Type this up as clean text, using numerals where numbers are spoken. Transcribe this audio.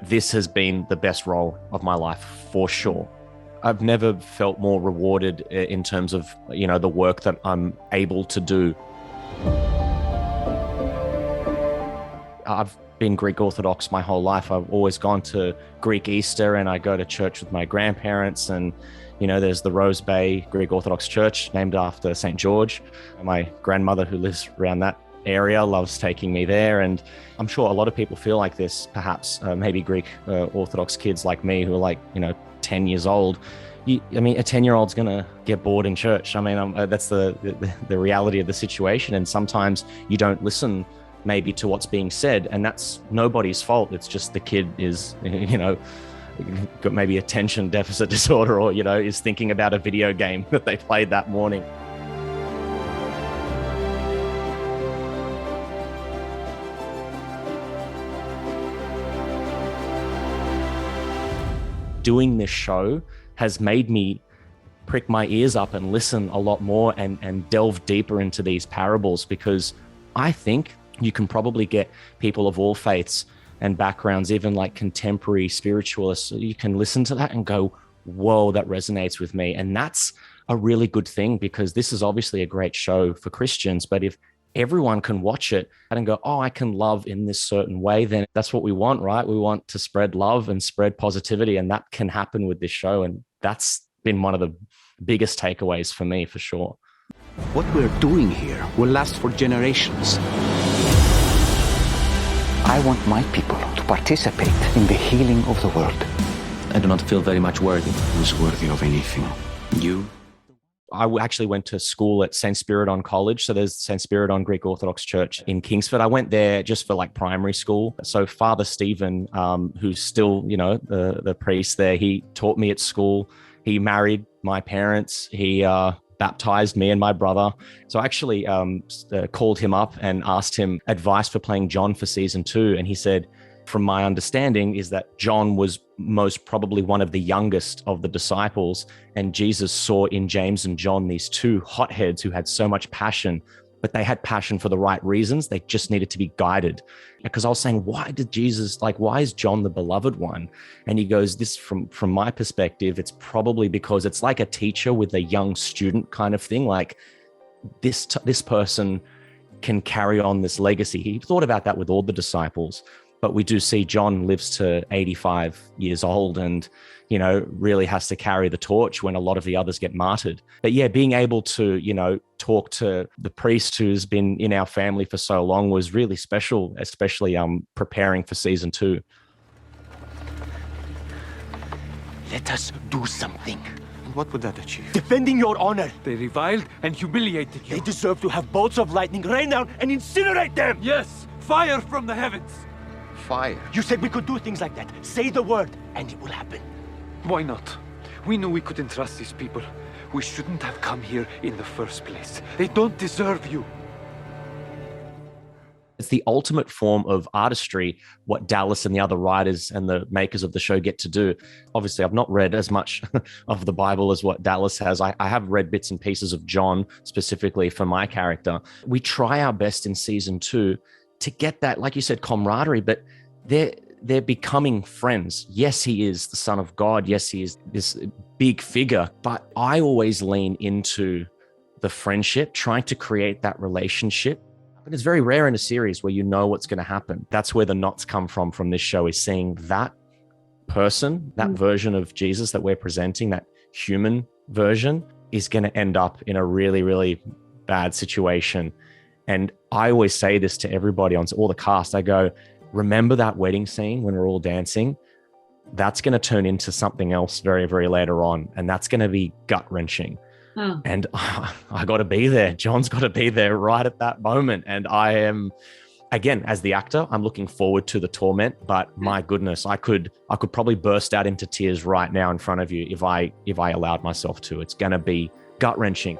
this has been the best role of my life for sure. I've never felt more rewarded in terms of, the work that I'm able to do. I've been Greek Orthodox my whole life. I've always gone to Greek Easter, and I go to church with my grandparents, and there's the Rose Bay Greek Orthodox Church named after St. George. My grandmother, who lives around that area, loves taking me there. And I'm sure a lot of people feel like this, perhaps maybe Greek Orthodox kids like me who are 10 years old. A 10-year-old's going to get bored in church. That's the reality of the situation. And sometimes you don't listen maybe to what's being said, and that's nobody's fault. It's just the kid is, got maybe attention deficit disorder, or, is thinking about a video game that they played that morning. Doing this show has made me prick my ears up and listen a lot more and delve deeper into these parables, because I think you can probably get people of all faiths and backgrounds, even like contemporary spiritualists, you can listen to that and go, whoa, that resonates with me. And that's a really good thing, because this is obviously a great show for Christians. But if everyone can watch it and go, oh, I can love in this certain way, then that's what we want, right? We want to spread love and spread positivity. And that can happen with this show. And that's been one of the biggest takeaways for me, for sure. What we're doing here will last for generations. I want my people to participate in the healing of the world. I do not feel very much worthy. Who's worthy of anything? You? I actually went to school at St. Spiridon College. So there's St. Spiridon Greek Orthodox Church in Kingsford. I went there just for primary school. So Father Stephen, who's still, the priest there, he taught me at school. He married my parents. He baptized me and my brother. So I actually called him up and asked him advice for playing John for season 2. And he said, from my understanding, is that John was most probably one of the youngest of the disciples. And Jesus saw in James and John these two hotheads who had so much passion, but they had passion for the right reasons. They just needed to be guided. Because I was saying, why is John the beloved one? And he goes, this from my perspective, it's probably because it's like a teacher with a young student kind of thing. Like this person can carry on this legacy. He thought about that with all the disciples. But we do see John lives to 85 years old and, really has to carry the torch when a lot of the others get martyred. But yeah, being able to, talk to the priest who's been in our family for so long was really special, especially preparing for season 2. Let us do something. What would that achieve? Defending your honor. They reviled and humiliated you. They deserve to have bolts of lightning rain down and incinerate them! Yes! Fire from the heavens! Fire. You said we could do things like that. Say the word, and it will happen. Why not? We knew we couldn't trust these people. We shouldn't have come here in the first place. They don't deserve you. It's the ultimate form of artistry, what Dallas and the other writers and the makers of the show get to do. Obviously, I've not read as much of the Bible as what Dallas has. I have read bits and pieces of John specifically for my character. We try our best in season 2 to get that, like you said, camaraderie, but they're becoming friends. Yes, he is the Son of God. Yes, he is this big figure, but I always lean into the friendship, trying to create that relationship. But it's very rare in a series where you know what's going to happen. That's where the knots come from this show, is seeing that person, that version of Jesus that we're presenting, that human version, is going to end up in a really, really bad situation. And I always say this to everybody on all the cast. I go, remember that wedding scene when we're all dancing? That's going to turn into something else very, very later on. And that's going to be gut-wrenching. Oh. And I got to be there. John's got to be there right at that moment. And I am, again, as the actor, I'm looking forward to the torment, but my goodness, I could probably burst out into tears right now in front of you if I allowed myself to. It's going to be gut-wrenching.